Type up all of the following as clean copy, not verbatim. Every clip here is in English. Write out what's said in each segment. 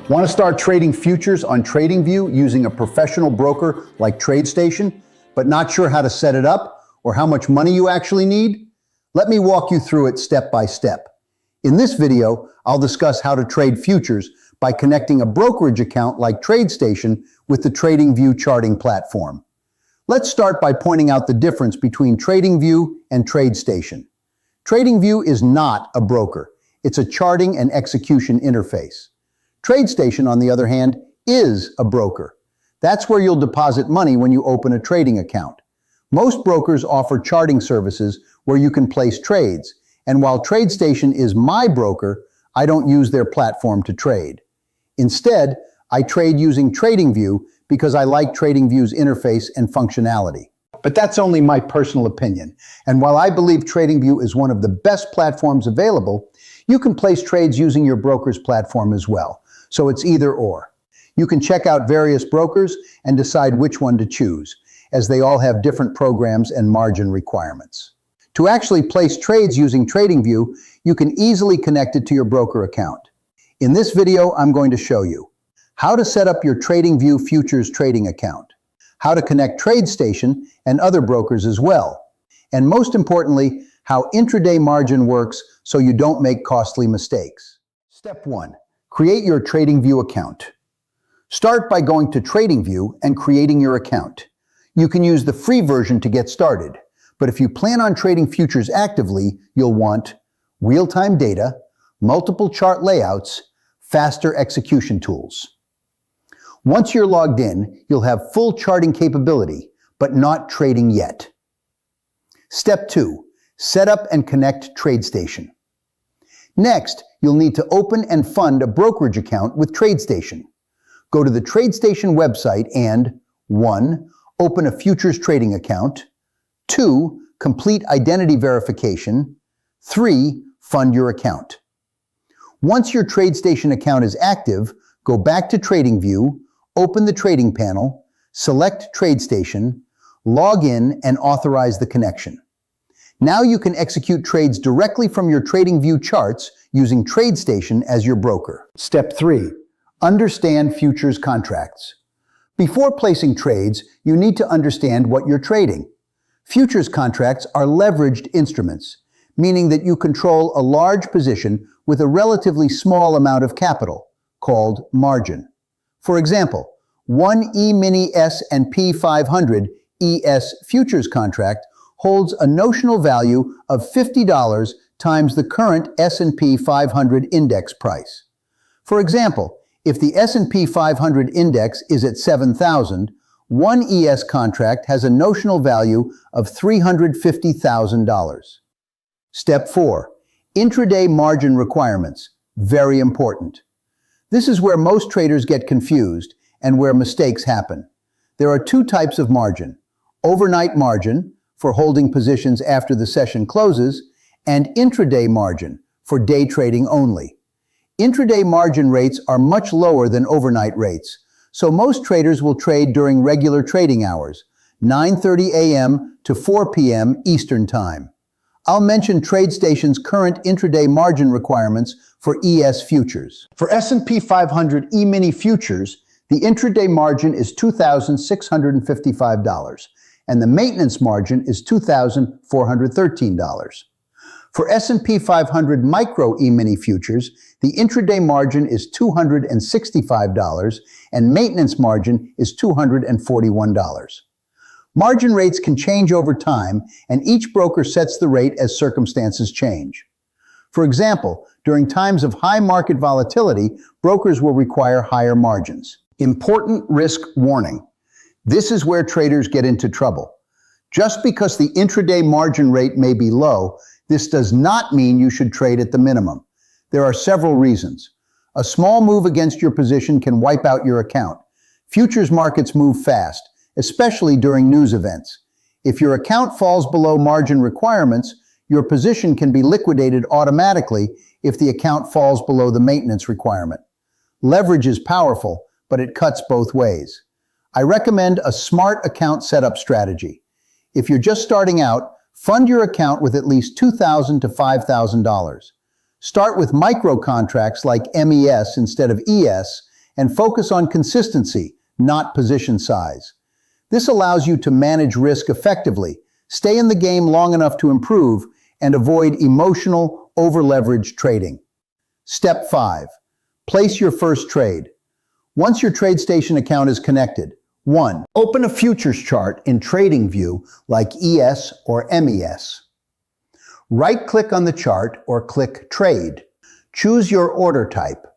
Want to start trading futures on TradingView using a professional broker like TradeStation, but not sure how to set it up or how much money you actually need? Let me walk you through it step by step. In this video, I'll discuss how to trade futures by connecting a brokerage account like TradeStation with the TradingView charting platform. Let's start by pointing out the difference between TradingView and TradeStation. TradingView is not a broker. It's a charting and execution interface. TradeStation, on the other hand, is a broker. That's where you'll deposit money when you open a trading account. Most brokers offer charting services where you can place trades, and while TradeStation is my broker, I don't use their platform to trade. Instead, I trade using TradingView because I like TradingView's interface and functionality. But that's only my personal opinion, and while I believe TradingView is one of the best platforms available, you can place trades using your broker's platform as well. So it's either or. You can check out various brokers and decide which one to choose, as they all have different programs and margin requirements. To actually place trades using TradingView, you can easily connect it to your broker account. In this video, I'm going to show you how to set up your TradingView futures trading account, how to connect TradeStation and other brokers as well, and most importantly, how intraday margin works so you don't make costly mistakes. Step 1. Create your TradingView account. Start by going to TradingView and creating your account. You can use the free version to get started, but if you plan on trading futures actively, you'll want real-time data, multiple chart layouts, faster execution tools. Once you're logged in, you'll have full charting capability, but not trading yet. Step 2. Set up and connect TradeStation. Next, you'll need to open and fund a brokerage account with TradeStation. Go to the TradeStation website and 1. Open a futures trading account. 2. Complete identity verification. 3. Fund your account. Once your TradeStation account is active, go back to TradingView, open the trading panel, select TradeStation, log in, and authorize the connection. Now you can execute trades directly from your TradingView charts using TradeStation as your broker. Step 3. Understand futures contracts. Before placing trades, you need to understand what you're trading. Futures contracts are leveraged instruments, meaning that you control a large position with a relatively small amount of capital, called margin. For example, one E-mini S&P 500 ES futures contract holds a notional value of $50 times the current S&P 500 index price. For example, if the S&P 500 index is at 7,000, one ES contract has a notional value of $350,000. Step 4. Intraday margin requirements. Very important. This is where most traders get confused and where mistakes happen. There are two types of margin: overnight margin, for holding positions after the session closes, and intraday margin, for day trading only. Intraday margin rates are much lower than overnight rates, so most traders will trade during regular trading hours, 9:30 a.m. to 4 p.m. Eastern Time. I'll mention TradeStation's current intraday margin requirements for ES futures. For S&P 500 E-mini futures, the intraday margin is $2,655. And the maintenance margin is $2,413. For S&P 500 Micro E-mini futures, the intraday margin is $265 and maintenance margin is $241. Margin rates can change over time, and each broker sets the rate as circumstances change. For example, during times of high market volatility, brokers will require higher margins. Important risk warning. This is where traders get into trouble. Just because the intraday margin rate may be low, this does not mean you should trade at the minimum. There are several reasons. A small move against your position can wipe out your account. Futures markets move fast, especially during news events. If your account falls below margin requirements, your position can be liquidated automatically if the account falls below the maintenance requirement. Leverage is powerful, but it cuts both ways. I recommend a smart account setup strategy. If you're just starting out, fund your account with at least $2,000 to $5,000. Start with micro contracts like MES instead of ES, and focus on consistency, not position size. This allows you to manage risk effectively, stay in the game long enough to improve, and avoid emotional, over-leveraged trading. Step 5. Place your first trade. Once your TradesStation account is connected, 1. Open a futures chart in TradingView like ES or MES. Right-click on the chart or click Trade. Choose your order type: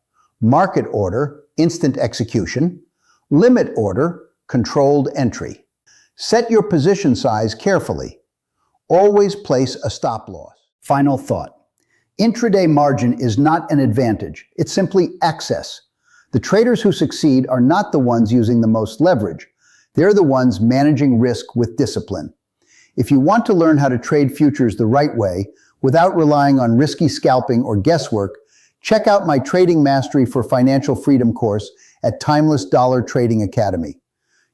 market order, instant execution; limit order, controlled entry. Set your position size carefully. Always place a stop loss. Final thought. Intraday margin is not an advantage, it's simply access. The traders who succeed are not the ones using the most leverage. They're the ones managing risk with discipline. If you want to learn how to trade futures the right way, without relying on risky scalping or guesswork, check out my Trading Mastery for Financial Freedom course at Timeless Dollar Trading Academy.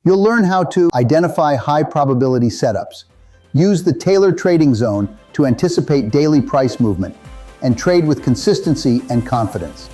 You'll learn how to identify high-probability setups, use the tailored trading zone to anticipate daily price movement, and trade with consistency and confidence.